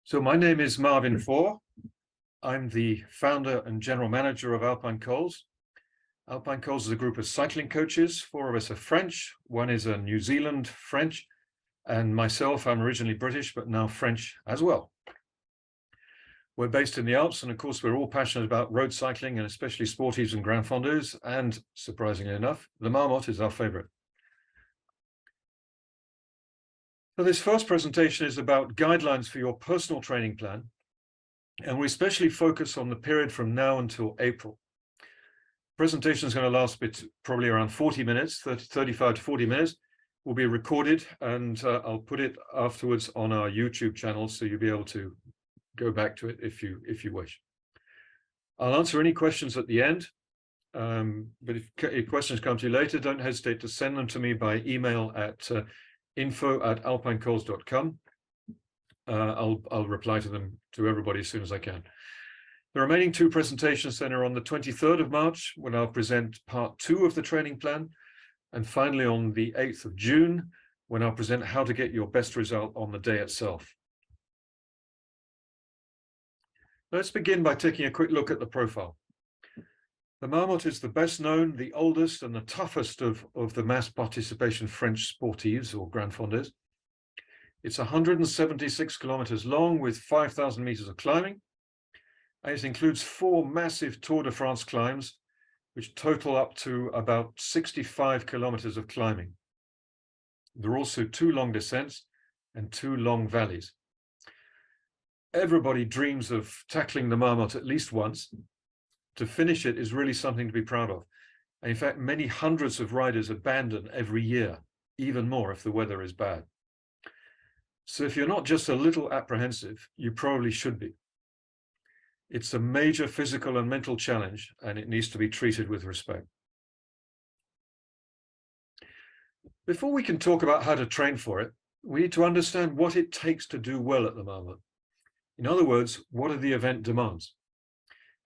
So my name is Marvin Faure. I'm the founder and general manager of Alpine Cols. Alpine Cols is a group of cycling coaches. 4 of us are French. One is a New Zealand French, and myself, I'm originally British, but now French as well. We're based in the Alps, and of course, we're all passionate about road cycling, and especially sportives and Granfondos, and surprisingly enough, the Marmotte is our favorite. So this first presentation is about guidelines for your personal training plan, and we especially focus on the period from now until April. The presentation is going to last probably around 40 minutes, 35 to 40 minutes. Will be recorded, and I'll put it afterwards on our YouTube channel, so you'll be able to go back to it if you wish. I'll answer any questions at the end, but if questions come to you later, don't hesitate to send them to me by email at info@alpinecols.com. I'll reply to them, to everybody, as soon as I can. The remaining 2 presentations then are on the 23rd of March, when I'll present part 2 of the training plan, and finally on the 8th of June, when I'll present how to get your best result on the day itself. Let's begin by taking a quick look at the profile. The Marmotte is the best known, the oldest, and the toughest of the mass participation French sportives or Granfondos. It's 176 kilometers long with 5,000 meters of climbing. And it includes 4 massive Tour de France climbs, which total up to about 65 kilometers of climbing. There are also 2 long descents and 2 long valleys. Everybody dreams of tackling the Marmotte at least once. To finish it is really something to be proud of. And in fact, many hundreds of riders abandon every year, even more if the weather is bad. So if you're not just a little apprehensive, you probably should be. It's a major physical and mental challenge, and it needs to be treated with respect. Before we can talk about how to train for it, we need to understand what it takes to do well at the Marmotte. In other words, what are the event demands?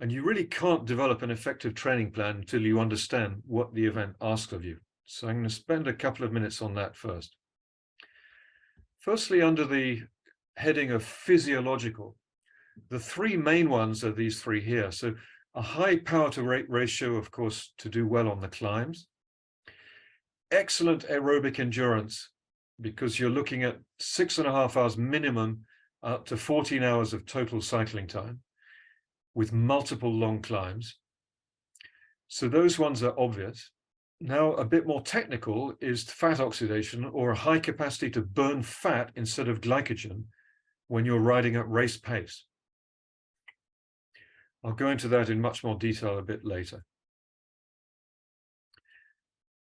And you really can't develop an effective training plan until you understand what the event asks of you. So I'm going to spend a couple of minutes on that first. Firstly, under the heading of physiological, the 3 main ones are these 3 here. So a high power to rate ratio, of course, to do well on the climbs. Excellent aerobic endurance, because you're looking at 6.5 hours minimum up to 14 hours of total cycling time, with multiple long climbs. So those ones are obvious. Now, a bit more technical is fat oxidation, or a high capacity to burn fat instead of glycogen when you're riding at race pace. I'll go into that in much more detail a bit later.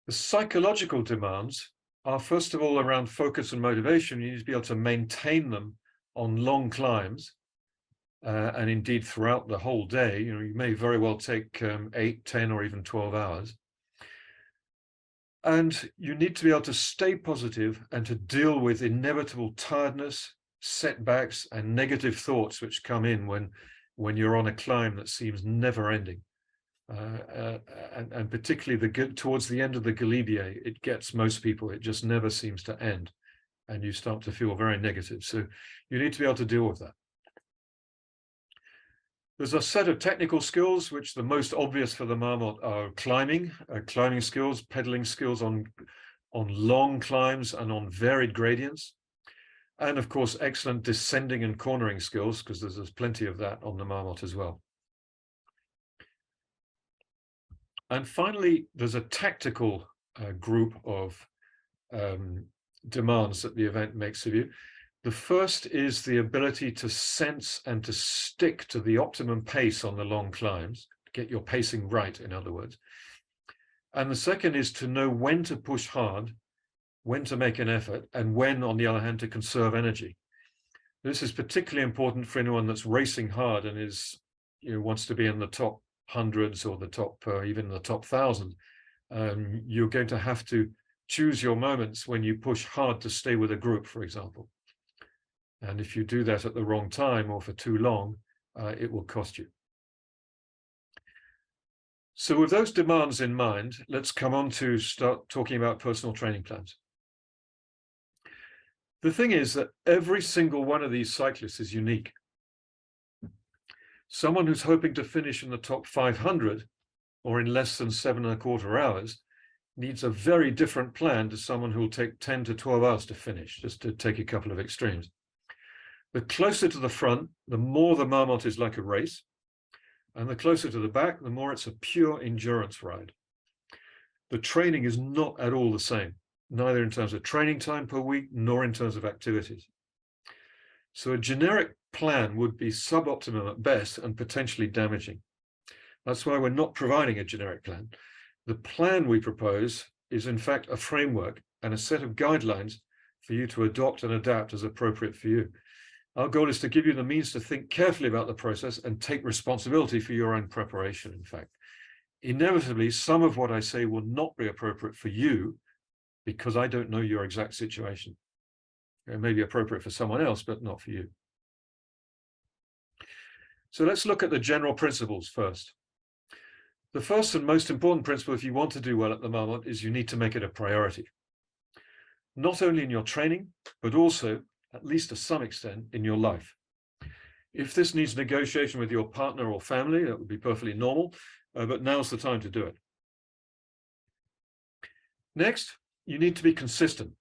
The psychological demands are, first of all, around focus and motivation. You need to be able to maintain them on long climbs. And indeed throughout the whole day. You may very well take 8, 10, or even 12 hours. And you need to be able to stay positive and to deal with inevitable tiredness, setbacks, and negative thoughts which come in when you're on a climb that seems never ending. And particularly towards the end of the Galibier, it gets most people. It just never seems to end, and you start to feel very negative. So you need to be able to deal with that. There's a set of technical skills, which the most obvious for the Marmotte are climbing skills, pedaling skills on long climbs and on varied gradients. And of course, excellent descending and cornering skills, because there's plenty of that on the Marmotte as well. And finally, there's a tactical group of demands that the event makes of you. The first is the ability to sense and to stick to the optimum pace on the long climbs, get your pacing right, in other words. And the second is to know when to push hard, when to make an effort, and when, on the other hand, to conserve energy. This is particularly important for anyone that's racing hard and wants to be in the top hundreds or the top, even the top 1,000. You're going to have to choose your moments when you push hard to stay with a group, for example. And if you do that at the wrong time or for too long, it will cost you. So with those demands in mind, let's come on to start talking about personal training plans. The thing is that every single one of these cyclists is unique. Someone who's hoping to finish in the top 500 or in less than 7.25 hours needs a very different plan to someone who will take 10 to 12 hours to finish, just to take a couple of extremes. The closer to the front, the more the Marmotte is like a race, and the closer to the back, the more it's a pure endurance ride. The training is not at all the same, neither in terms of training time per week, nor in terms of activities. So a generic plan would be suboptimal at best and potentially damaging. That's why we're not providing a generic plan. The plan we propose is in fact a framework and a set of guidelines for you to adopt and adapt as appropriate for you. Our goal is to give you the means to think carefully about the process and take responsibility for your own preparation, in fact. Inevitably, some of what I say will not be appropriate for you because I don't know your exact situation. It may be appropriate for someone else, but not for you. So let's look at the general principles first. The first and most important principle, if you want to do well at the Marmotte, is you need to make it a priority. Not only in your training, but also, at least to some extent, in your life. If this needs negotiation with your partner or family, that would be perfectly normal, but now's the time to do it. Next, you need to be consistent.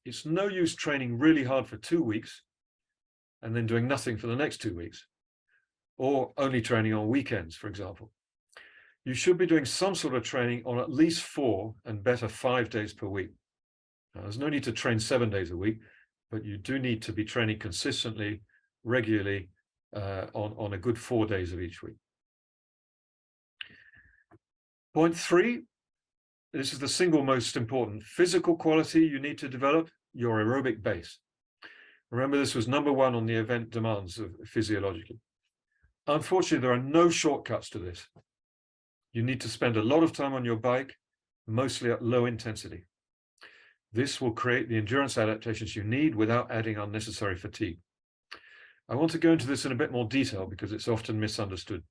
It's no use training really hard for 2 weeks and then doing nothing for the next 2 weeks, or only training on weekends, for example. You should be doing some sort of training on at least 4 and better 5 days per week. Now, there's no need to train 7 days a week, but you do need to be training consistently, regularly, on a good 4 days of each week. Point 3, this is the single most important physical quality you need to develop, your aerobic base. Remember, this was number 1 on the event demands physiologically. Unfortunately, there are no shortcuts to this. You need to spend a lot of time on your bike, mostly at low intensity. This will create the endurance adaptations you need without adding unnecessary fatigue. I want to go into this in a bit more detail because it's often misunderstood.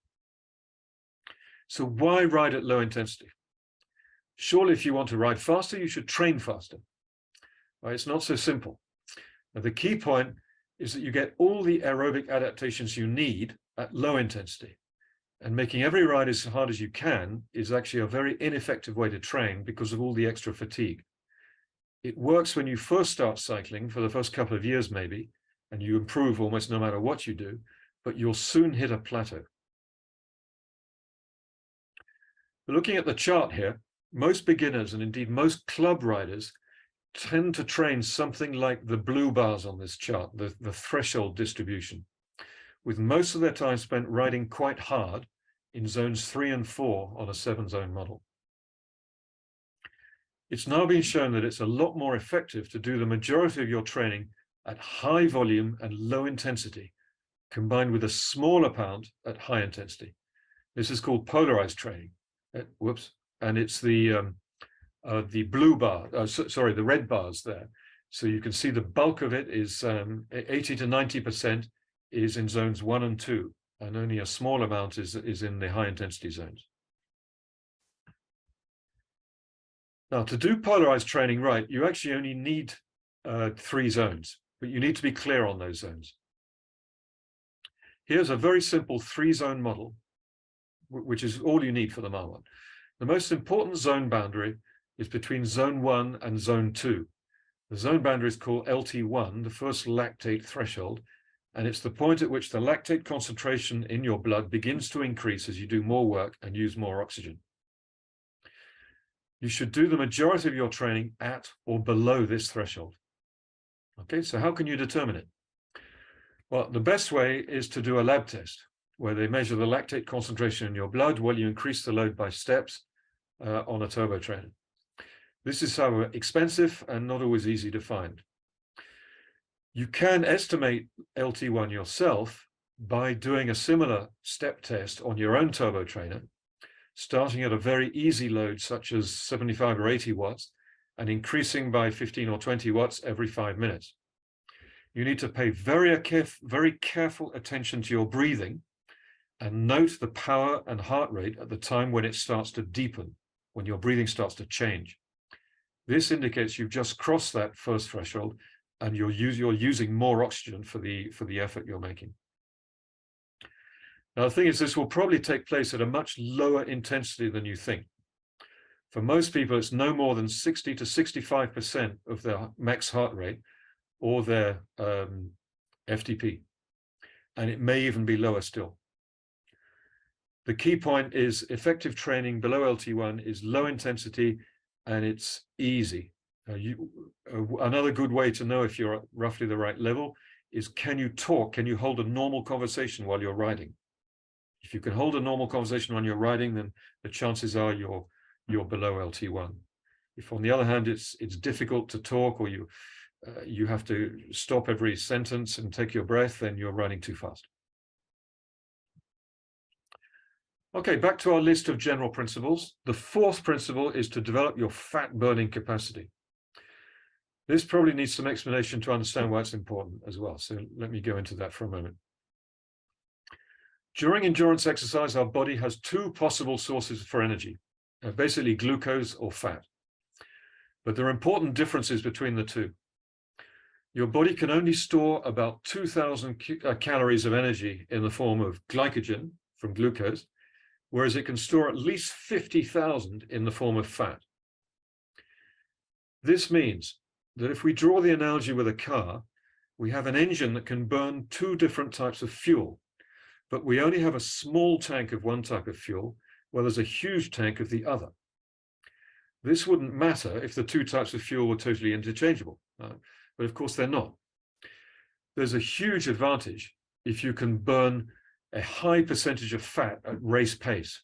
So why ride at low intensity? Surely if you want to ride faster, you should train faster. Well, it's not so simple. Now, the key point is that you get all the aerobic adaptations you need at low intensity. And making every ride as hard as you can is actually a very ineffective way to train because of all the extra fatigue. It works when you first start cycling for the first couple of years maybe, and you improve almost no matter what you do, but you'll soon hit a plateau. Looking at the chart here, most beginners and indeed most club riders tend to train something like the blue bars on this chart, the threshold distribution, with most of their time spent riding quite hard in zones 3 and 4 on a 7-zone model. It's now been shown that it's a lot more effective to do the majority of your training at high volume and low intensity, combined with a small amount at high intensity. This is called polarized training. And it's the blue bar, the red bars there. So you can see the bulk of it is 80 to 90% is in zones 1 and 2, and only a small amount is in the high intensity zones. Now, to do polarized training right, you actually only need 3 zones, but you need to be clear on those zones. Here's a very simple 3-zone model, which is all you need for the Marmotte. The most important zone boundary is between zone 1 and zone 2. The zone boundary is called LT1, the first lactate threshold, and it's the point at which the lactate concentration in your blood begins to increase as you do more work and use more oxygen. You should do the majority of your training at or below this threshold. Okay, so how can you determine it? Well, the best way is to do a lab test where they measure the lactate concentration in your blood while you increase the load by steps on a turbo trainer. This is, however, expensive and not always easy to find. You can estimate LT1 yourself by doing a similar step test on your own turbo trainer, starting at a very easy load such as 75 or 80 watts and increasing by 15 or 20 watts every 5 minutes. You need to pay very careful attention to your breathing and note the power and heart rate at the time when it starts to deepen, when your breathing starts to change. This indicates you've just crossed that first threshold and you're using more oxygen for the effort you're making. Now, the thing is, this will probably take place at a much lower intensity than you think. For most people, it's no more than 60 to 65% of their max heart rate or their FTP, and it may even be lower still. The key point is effective training below LT1 is low intensity and it's easy. Another good way to know if you're at roughly the right level is, can you talk? Can you hold a normal conversation while you're riding? If you can hold a normal conversation when you're riding, then the chances are you're below LT1. If, on the other hand, it's difficult to talk, or you have to stop every sentence and take your breath, then you're running too fast. Okay, back to our list of general principles. The fourth principle is to develop your fat burning capacity. This probably needs some explanation to understand why it's important as well. So let me go into that for a moment. During endurance exercise, our body has two possible sources for energy, basically glucose or fat. But there are important differences between the two. Your body can only store about 2,000 calories of energy in the form of glycogen from glucose, whereas it can store at least 50,000 in the form of fat. This means that if we draw the analogy with a car, we have an engine that can burn two different types of fuel, but we only have a small tank of one type of fuel, while there's a huge tank of the other. This wouldn't matter if the two types of fuel were totally interchangeable, but of course they're not. There's a huge advantage if you can burn a high percentage of fat at race pace,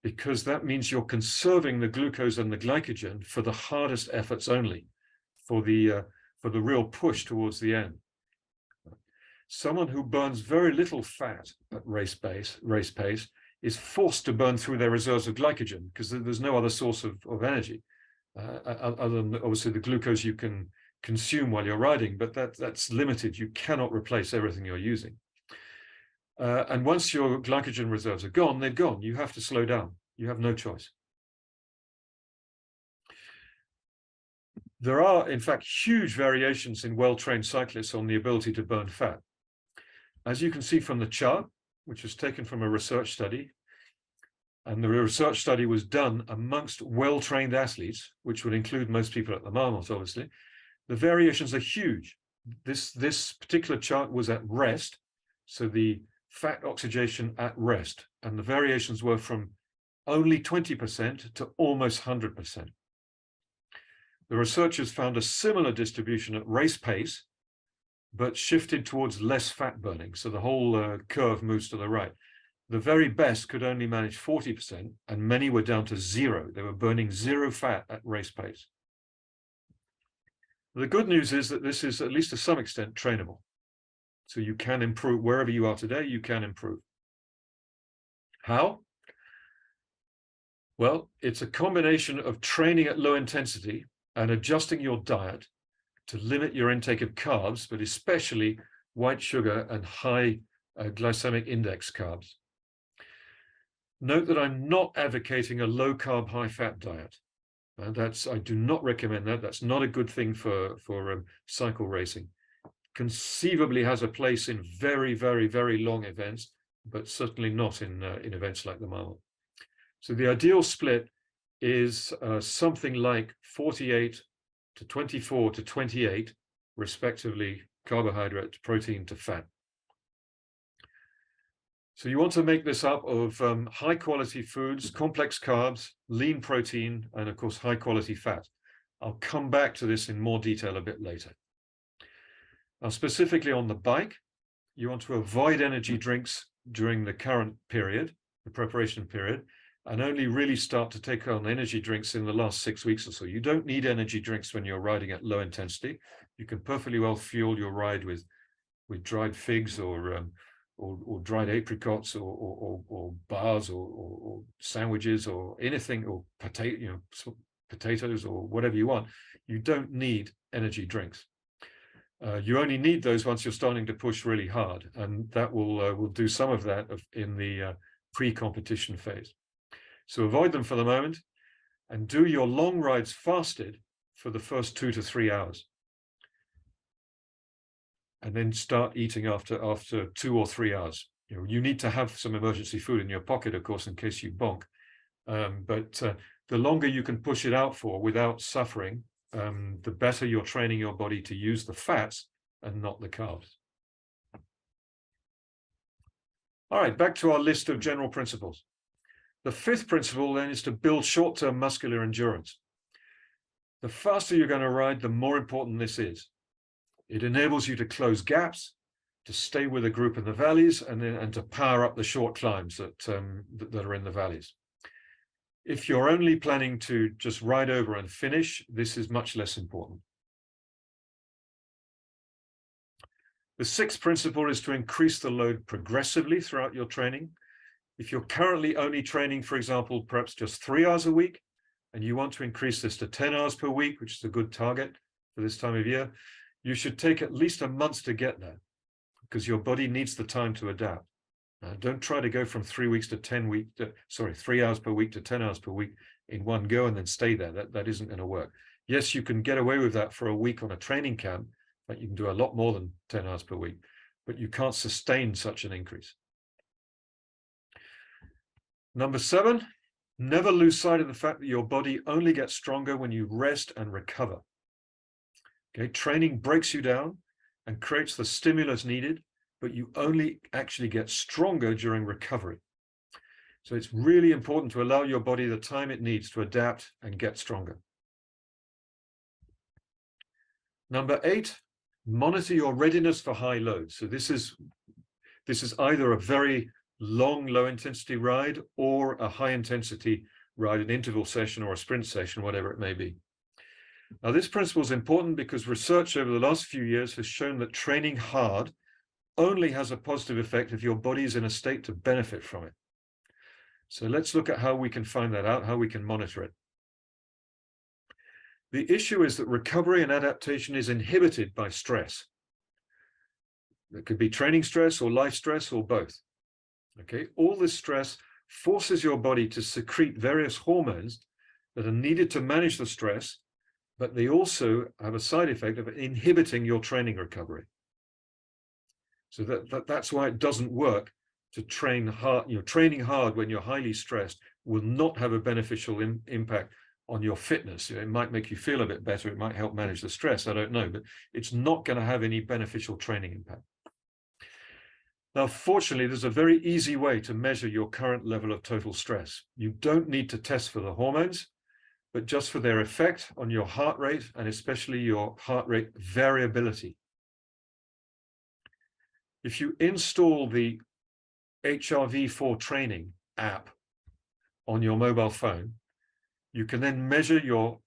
because that means you're conserving the glucose and the glycogen for the hardest efforts only, for the real push towards the end. Someone who burns very little fat at race pace is forced to burn through their reserves of glycogen, because there's no other source of energy other than obviously the glucose you can consume while you're riding, but that's limited. You cannot replace everything you're using. And once your glycogen reserves are gone, they're gone. You have to slow down. You have no choice. There are, in fact, huge variations in well-trained cyclists on the ability to burn fat. As you can see from the chart, which was taken from a research study, and the research study was done amongst well-trained athletes, which would include most people at the Marmotte, obviously, the variations are huge. This particular chart was at rest, so the fat oxidation at rest, and the variations were from only 20% to almost 100%. The researchers found a similar distribution at race pace, but shifted towards less fat burning. So the whole curve moves to the right. The very best could only manage 40%, and many were down to zero. They were burning zero fat at race pace. The good news is that this is, at least to some extent, trainable. So you can improve. Wherever you are today, you can improve. How? Well, it's a combination of training at low intensity and adjusting your diet to limit your intake of carbs, but especially white sugar and high glycemic index carbs. Note that I'm not advocating a low-carb, high-fat diet. I do not recommend that. That's not a good thing for cycle racing. Conceivably has a place in very, very, very long events, but certainly not in events like the Marmotte. So the ideal split is something like 48 to 24 to 28, respectively, carbohydrate, protein to fat. So you want to make this up of high quality foods, complex carbs, lean protein, and of course, high quality fat. I'll come back to this in more detail a bit later. Now, specifically on the bike, you want to avoid energy drinks during the current period, the preparation period, and only really start to take on energy drinks in the last 6 weeks or so. You don't need energy drinks when you're riding at low intensity. You can perfectly well fuel your ride with dried figs or dried apricots or bars or sandwiches or anything, or potatoes or whatever you want. You don't need energy drinks. You only need those once you're starting to push really hard, and that will do some of that in the pre-competition phase. So avoid them for the moment, and do your long rides fasted for the first 2 to 3 hours. and then start eating after 2 or 3 hours. You need to have some emergency food in your pocket, of course, in case you bonk. But the longer you can push it out for without suffering, the better you're training your body to use the fats and not the carbs. All right, back to our list of general principles. The fifth principle then is to build short-term muscular endurance. The faster you're going to ride, the more important this is. It enables you to close gaps, to stay with a group in the valleys, and to power up the short climbs that are in the valleys. If you're only planning to just ride over and finish, this is much less important. The sixth principle is to increase the load progressively throughout your training. If you're currently only training, for example, perhaps just 3 hours a week, and you want to increase this to 10 hours per week, which is a good target for this time of year, you should take at least a month to get there, because your body needs the time to adapt. Don't try to go from 3 weeks to 3 hours per week to 10 hours per week in one go and then stay there. That isn't going to work. Yes, you can get away with that for a week on a training camp, but you can do a lot more than 10 hours per week, but you can't sustain such an increase. Number 7, never lose sight of the fact that your body only gets stronger when you rest and recover. Okay, training breaks you down and creates the stimulus needed, but you only actually get stronger during recovery. So it's really important to allow your body the time it needs to adapt and get stronger. Number 8, monitor your readiness for high loads. So this is either a very long, low intensity ride or a high intensity ride, an interval session or a sprint session, whatever it may be. Now, this principle is important because research over the last few years has shown that training hard only has a positive effect if your body is in a state to benefit from it. So let's look at how we can find that out, how we can monitor it. The issue is that recovery and adaptation is inhibited by stress. It could be training stress or life stress or both. Okay, all this stress forces your body to secrete various hormones that are needed to manage the stress, but they also have a side effect of inhibiting your training recovery. So that's why it doesn't work to train hard. Training hard when you're highly stressed will not have a beneficial impact on your fitness. It might make you feel a bit better. It might help manage the stress. I don't know, but it's not going to have any beneficial training impact. Now, fortunately, there's a very easy way to measure your current level of total stress. You don't need to test for the hormones, but just for their effect on your heart rate and especially your heart rate variability. If you install the HRV4 training app on your mobile phone, you can then measure your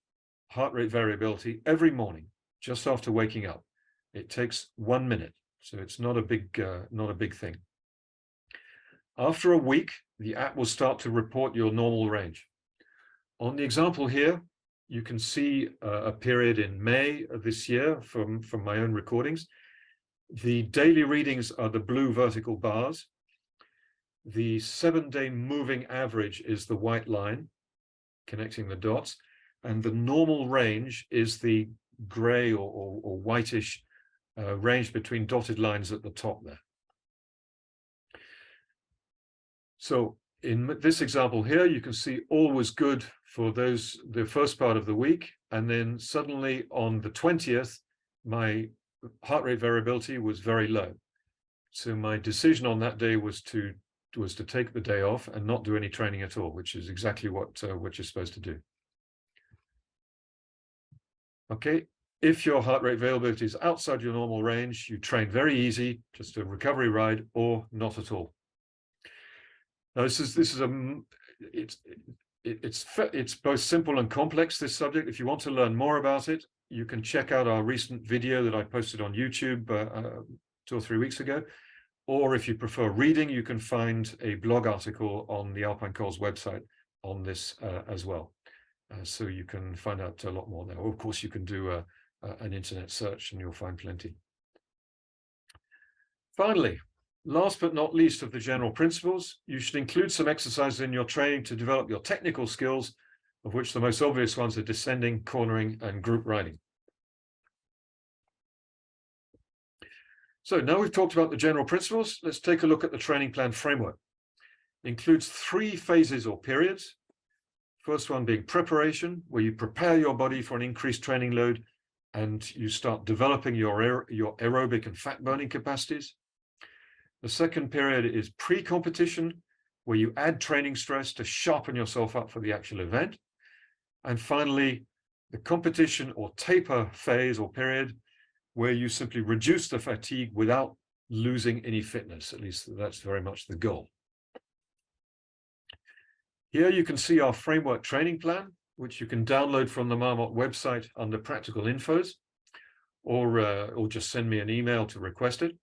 heart rate variability every morning, just after waking up. It takes 1 minute, so it's not a big thing. After a week, the app will start to report your normal range. On the example here, you can see a period in May of this year from my own recordings. The daily readings are the blue vertical bars. The 7-day moving average is the white line connecting the dots, and the normal range is the gray or whitish range between dotted lines at the top there. So in this example here, you can see all was good for the first part of the week, and then suddenly on the 20th, my heart rate variability was very low. So my decision on that day was to take the day off and not do any training at all, which is exactly what you're supposed to do. Okay, if your heart rate variability is outside your normal range, you train very easy, just a recovery ride, or not at all. Now, it's both simple and complex, this subject. If you want to learn more about it, you can check out our recent video that I posted on YouTube 2 or 3 weeks ago. Or if you prefer reading, you can find a blog article on the Alpine Coals website on this as well. So you can find out a lot more there. Of course, you can do an internet search and you'll find plenty. Finally, last but not least of the general principles, you should include some exercises in your training to develop your technical skills, of which the most obvious ones are descending, cornering, and group riding. So now we've talked about the general principles, let's take a look at the training plan framework. It includes 3 phases or periods. First one being preparation, where you prepare your body for an increased training load and you start developing your aerobic and fat burning capacities. The second period is pre-competition, where you add training stress to sharpen yourself up for the actual event. And finally, the competition or taper phase or period, where you simply reduce the fatigue without losing any fitness. At least that's very much the goal. Here you can see our framework training plan, which you can download from the Marmotte website under practical infos, or just send me an email to request it.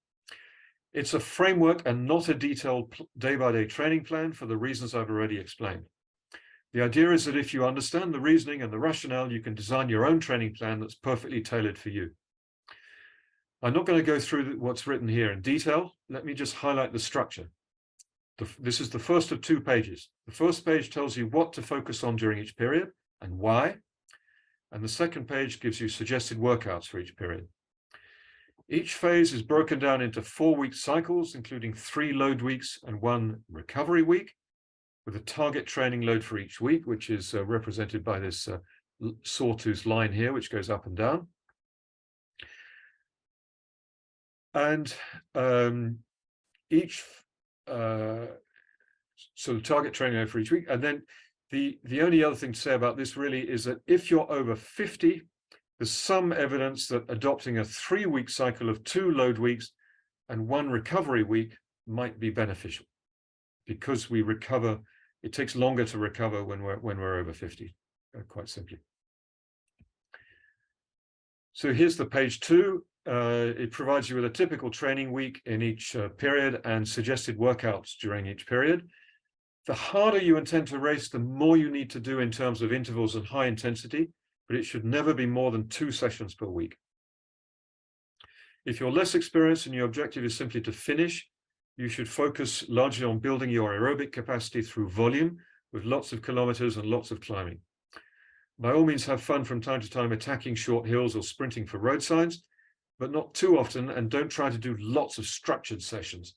It's a framework and not a detailed day-by-day training plan for the reasons I've already explained. The idea is that if you understand the reasoning and the rationale, you can design your own training plan that's perfectly tailored for you. I'm not going to go through what's written here in detail. Let me just highlight the structure. This is the first of 2 pages. The first page tells you what to focus on during each period and why. And the second page gives you suggested workouts for each period. Each phase is broken down into 4-week cycles, including 3 load weeks and 1 recovery week, with a target training load for each week, which is represented by this sawtooth line here, which goes up and down. And so the target training load for each week. And then the only other thing to say about this really is that if you're over 50, there's some evidence that adopting a 3-week cycle of 2 load weeks and 1 recovery week might be beneficial, because we recover. It takes longer to recover when we're over 50, quite simply. So here's the page 2. It provides you with a typical training week in each period and suggested workouts during each period. The harder you intend to race, the more you need to do in terms of intervals and high intensity, but it should never be more than 2 sessions per week. If you're less experienced and your objective is simply to finish, you should focus largely on building your aerobic capacity through volume, with lots of kilometers and lots of climbing. By all means, have fun from time to time attacking short hills or sprinting for road signs, but not too often, and don't try to do lots of structured sessions.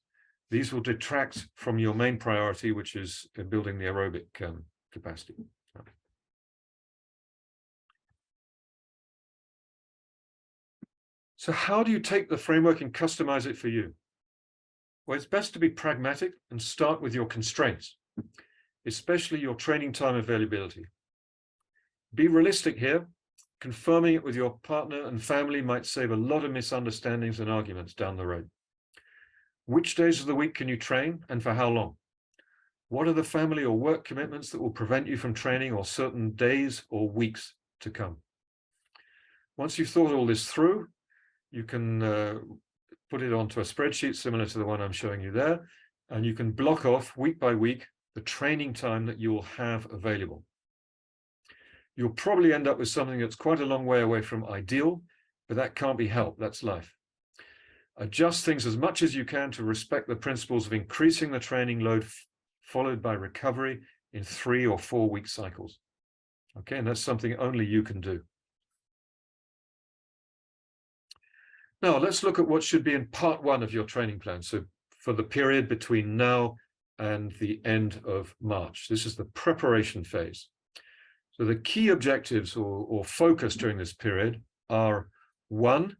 These will detract from your main priority, which is building the aerobic capacity. So how do you take the framework and customize it for you? Well, it's best to be pragmatic and start with your constraints, especially your training time availability. Be realistic here. Confirming it with your partner and family might save a lot of misunderstandings and arguments down the road. Which days of the week can you train, and for how long? What are the family or work commitments that will prevent you from training or certain days or weeks to come? Once you've thought all this through, you can put it onto a spreadsheet similar to the one I'm showing you there, and you can block off week by week the training time that you will have available. You'll probably end up with something that's quite a long way away from ideal, but that can't be helped. That's life. Adjust things as much as you can to respect the principles of increasing the training load, followed by recovery in 3 or 4 week cycles. Okay, and that's something only you can do. Now, let's look at what should be in part 1 of your training plan. So for the period between now and the end of March, this is the preparation phase. So the key objectives or focus during this period are: 1,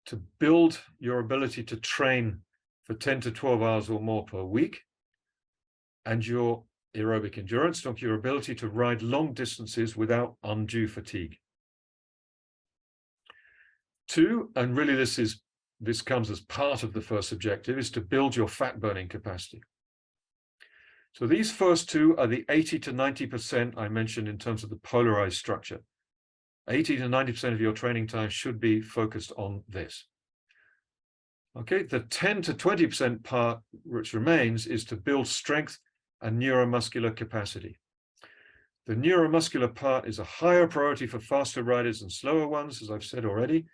to build your ability to train for 10 to 12 hours or more per week, and your aerobic endurance, like your ability to ride long distances without undue fatigue. 2, and really this comes as part of the first objective, is to build your fat burning capacity. So these first 2 are the 80 to 90% I mentioned in terms of the polarized structure. 80 to 90% of your training time should be focused on this. Okay, the 10 to 20% part which remains is to build strength and neuromuscular capacity. The neuromuscular part is a higher priority for faster riders and slower ones, as I've said already,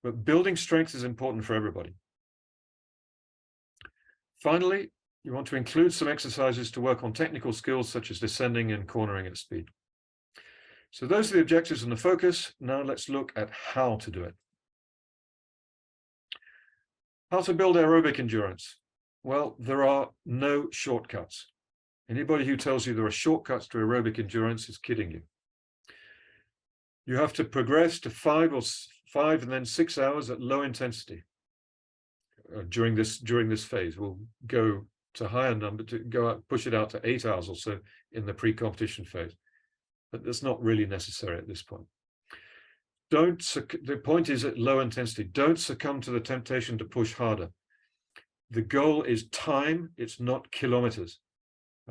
but building strength is important for everybody. Finally, you want to include some exercises to work on technical skills such as descending and cornering at speed. So those are the objectives and the focus. Now let's look at how to do it. How to build aerobic endurance? Well, there are no shortcuts. Anybody who tells you there are shortcuts to aerobic endurance is kidding you. You have to progress to 5 and then 6 hours at low intensity during this phase. We'll go to higher number to go out, push it out to 8 hours or so in the pre-competition phase, but that's not really necessary at this point. The point is at low intensity, don't succumb to the temptation to push harder. The goal is time, it's not kilometers.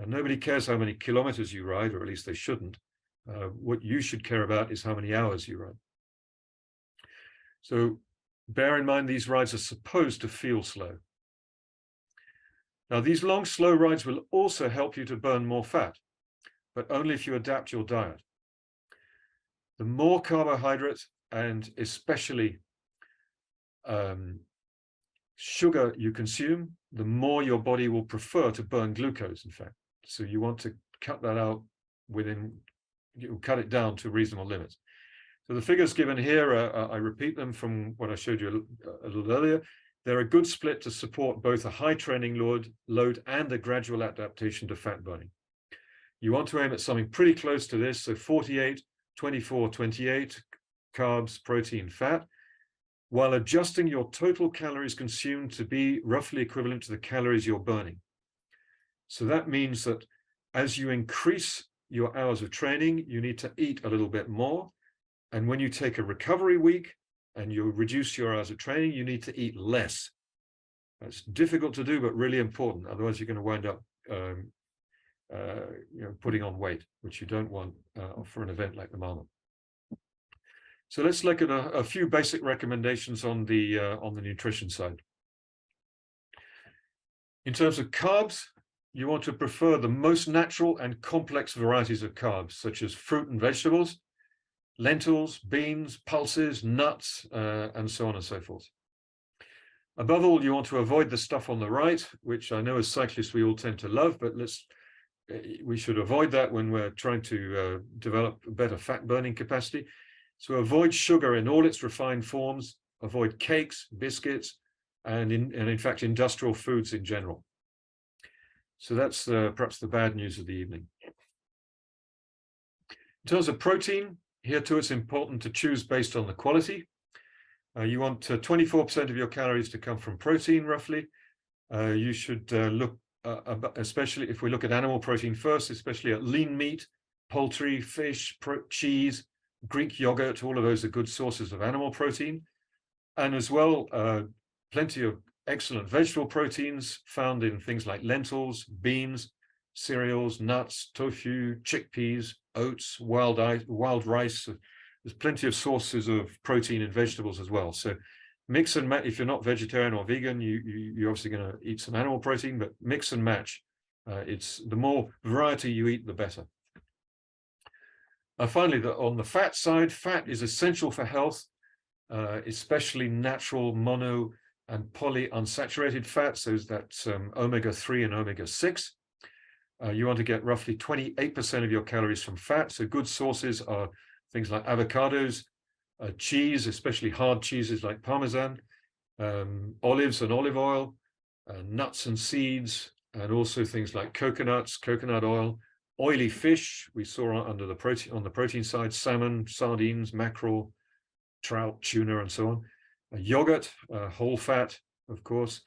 Nobody cares how many kilometers you ride, or at least they shouldn't. What you should care about is how many hours you ride. So bear in mind, these rides are supposed to feel slow. Now, these long, slow rides will also help you to burn more fat, but only if you adapt your diet. The more carbohydrate and especially sugar you consume, the more your body will prefer to burn glucose, in fact. So you want to cut that out you cut it down to reasonable limits. So the figures given here, I repeat them from what I showed you a little earlier. They're a good split to support both a high training load and a gradual adaptation to fat burning. You want to aim at something pretty close to this, so 48, 24, 28 carbs, protein, fat, while adjusting your total calories consumed to be roughly equivalent to the calories you're burning. So that means that as you increase your hours of training, you need to eat a little bit more. And when you take a recovery week and you reduce your hours of training, you need to eat less. That's difficult to do, but really important. Otherwise, you're going to wind up putting on weight, which you don't want for an event like the Marmotte. So let's look at a few basic recommendations on the nutrition side. In terms of carbs, you want to prefer the most natural and complex varieties of carbs, such as fruit and vegetables, lentils, beans, pulses, nuts, and so on and so forth. Above all, you want to avoid the stuff on the right, which I know as cyclists we all tend to love, but we should avoid that when we're trying to develop better fat burning capacity. So avoid sugar in all its refined forms, avoid cakes, biscuits, and in fact, industrial foods in general. So that's perhaps the bad news of the evening. In terms of protein, here too it's important to choose based on the quality. You want 24% of your calories to come from protein, roughly. You should look, especially if we look at animal protein first, especially at lean meat, poultry, fish, cheese, Greek yogurt. All of those are good sources of animal protein. And as well, plenty of excellent vegetable proteins found in things like lentils, beans, cereals, nuts, tofu, chickpeas, oats, wild rice. There's plenty of sources of protein in vegetables as well. So mix and match. If you're not vegetarian or vegan, you're obviously going to eat some animal protein, but mix and match. It's the more variety you eat, the better. Finally, on the fat side, fat is essential for health, especially natural mono and polyunsaturated fats. So that's omega-3 and omega-6. You want to get roughly 28% of your calories from fat. So good sources are things like avocados, cheese, especially hard cheeses like Parmesan, olives and olive oil, nuts and seeds, and also things like coconuts, coconut oil, oily fish. We saw on the protein side, salmon, sardines, mackerel, trout, tuna, and so on. Yogurt, whole fat, of course,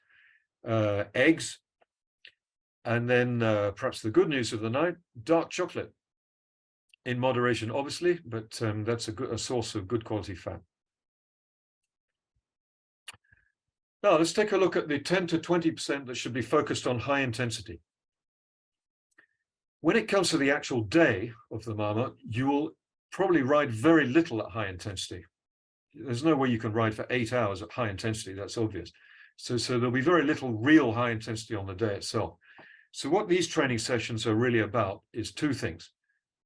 eggs, and then perhaps the good news of the night, dark chocolate. In moderation, obviously, but that's a source of good quality fat. Now, let's take a look at the 10 to 20% that should be focused on high intensity. When it comes to the actual day of the Marmotte, you will probably ride very little at high intensity. There's no way you can ride for 8 hours at high intensity, that's obvious. So there'll be very little real high intensity on the day itself. So what these training sessions are really about is two things.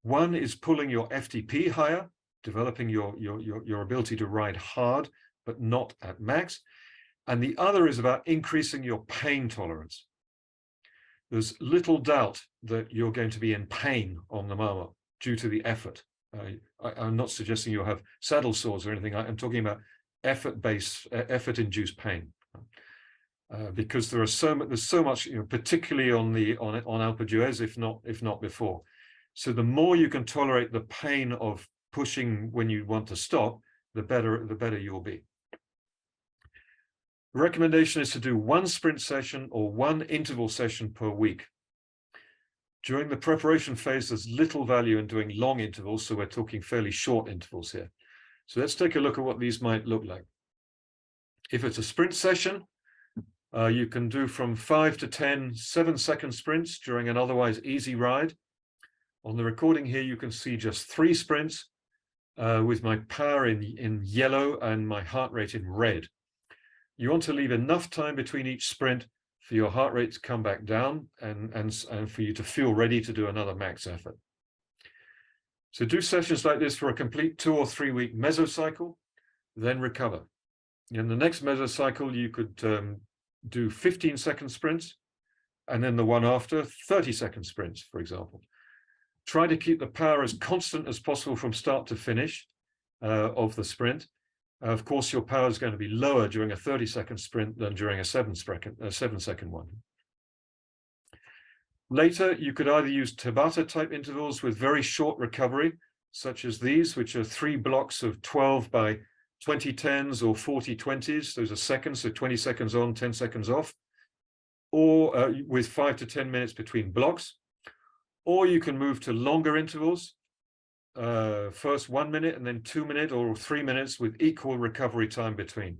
One is pulling your FTP higher, developing your ability to ride hard, but not at max. And the other is about increasing your pain tolerance. There's little doubt that you're going to be in pain on the Marmotte due to the effort. I'm not suggesting you'll have saddle sores or anything. I'm talking about effort-induced pain. because there's so much, particularly on Alpe d'Huez, if not before. So the more you can tolerate the pain of pushing when you want to stop, the better you'll be. The recommendation is to do one sprint session or one interval session per week. During the preparation phase, there's little value in doing long intervals, so we're talking fairly short intervals here. So let's take a look at what these might look like. If it's a sprint session, you can do from 5 to 10 7-second sprints during an otherwise easy ride. On the recording here, you can see just 3 sprints with my power in yellow and my heart rate in red. You want to leave enough time between each sprint for your heart rate to come back down and for you to feel ready to do another max effort. So do sessions like this for a complete 2 or 3 week mesocycle, then recover. In the next mesocycle, you could do 15-second sprints, and then the one after 30-second sprints, for example. Try to keep the power as constant as possible from start to finish of the sprint. Of course, your power is going to be lower during a 30-second sprint than during a 7-second one. Later, you could either use Tabata type intervals with very short recovery, such as these, which are 3 blocks of 12 by 20 10s or 40 20s. Those are seconds, so 20 seconds on, 10 seconds off, or with 5 to 10 minutes between blocks. Or you can move to longer intervals, first 1 minute and then 2 minutes or 3 minutes with equal recovery time between.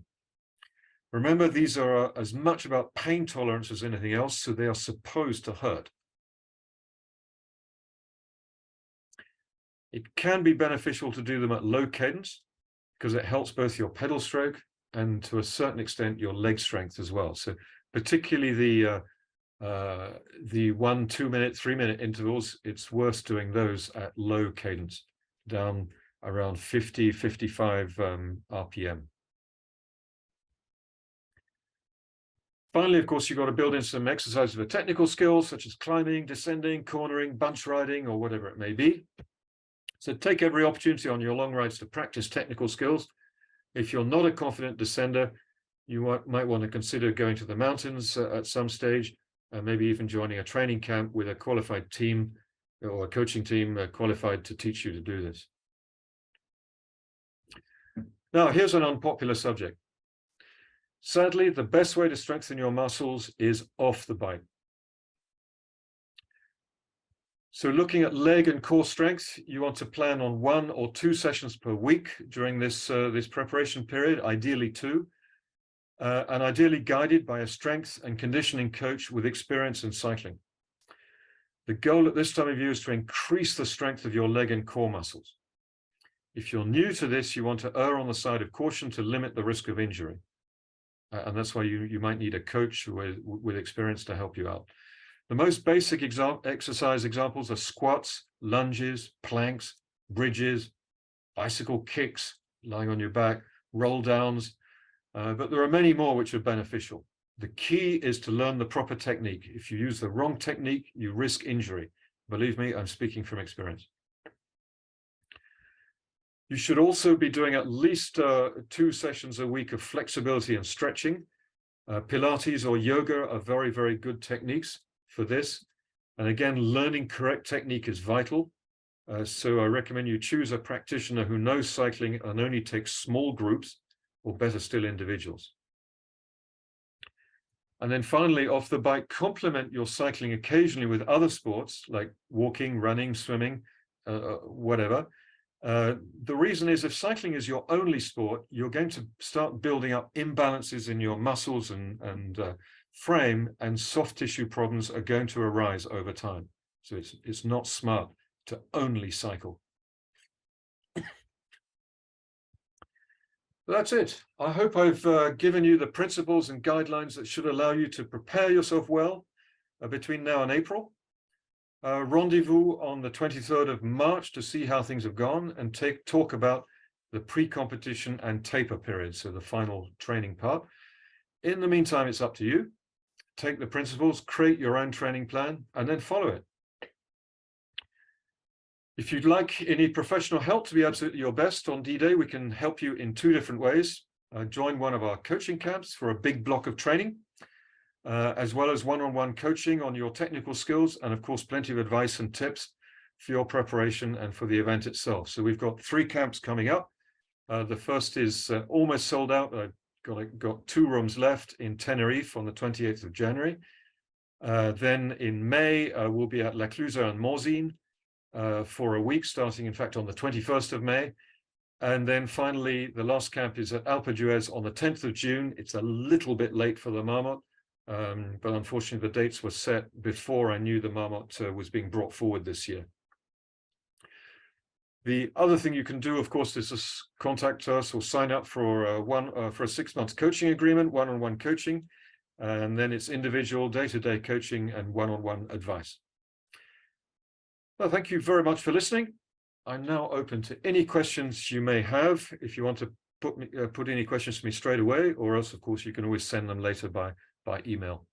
Remember, these are as much about pain tolerance as anything else, so they are supposed to hurt. It can be beneficial to do them at low cadence because it helps both your pedal stroke and to a certain extent your leg strength as well. So particularly the 1, 2 minute, 3 minute intervals, it's worth doing those at low cadence, down around 50, 55 RPM. Finally, of course, you've got to build in some exercises for technical skills, such as climbing, descending, cornering, bunch riding, or whatever it may be. So take every opportunity on your long rides to practice technical skills. If you're not a confident descender, you might want to consider going to the mountains at some stage, and maybe even joining a training camp with a qualified team or a coaching team qualified to teach you to do this. Now, here's an unpopular subject. Sadly, the best way to strengthen your muscles is off the bike. So looking at leg and core strength, you want to plan on 1 or 2 sessions per week during this preparation period, ideally 2, and ideally guided by a strength and conditioning coach with experience in cycling. The goal at this time of year is to increase the strength of your leg and core muscles. If you're new to this, you want to err on the side of caution to limit the risk of injury. And that's why you might need a coach with experience to help you out. The most basic exercise examples are squats, lunges, planks, bridges, bicycle kicks, lying on your back, roll downs, but there are many more which are beneficial. The key is to learn the proper technique. If you use the wrong technique, you risk injury. Believe me, I'm speaking from experience. You should also be doing at least 2 sessions a week of flexibility and stretching. Pilates or yoga are very, very good techniques for this. And again, learning correct technique is vital. So I recommend you choose a practitioner who knows cycling and only takes small groups, or better still, individuals. And then finally, off the bike, complement your cycling occasionally with other sports like walking, running, swimming, whatever. The reason is if cycling is your only sport, you're going to start building up imbalances in your muscles and frame, and soft tissue problems are going to arise over time. So it's not smart to only cycle. That's it. I hope I've given you the principles and guidelines that should allow you to prepare yourself well between now and April. Rendezvous on the 23rd of March to see how things have gone and talk about the pre-competition and taper period, so the final training part. In the meantime, it's up to you. Take the principles, create your own training plan, and then follow it. If you'd like any professional help to be absolutely your best on D-Day, we can help you in 2 different ways. Join one of our coaching camps for a big block of training. as well as one-on-one coaching on your technical skills, and of course, plenty of advice and tips for your preparation and for the event itself. So we've got 3 camps coming up. The first is almost sold out. I've got 2 rooms left in Tenerife on the 28th of January. Then in May, we'll be at La Clusaz and Morzine for a week, starting in fact on the 21st of May. And then finally, the last camp is at Alpe d'Huez on the 10th of June. It's a little bit late for the Marmotte, but unfortunately the dates were set before I knew the Marmotte was being brought forward this year. The other thing you can do, of course, is to contact us or sign up for a 6-month coaching agreement, one-on-one coaching, and then it's individual day-to-day coaching and one-on-one advice. Well, thank you very much for listening. I'm now open to any questions you may have. If you want to put any questions to me straight away, or else, of course, you can always send them later by email.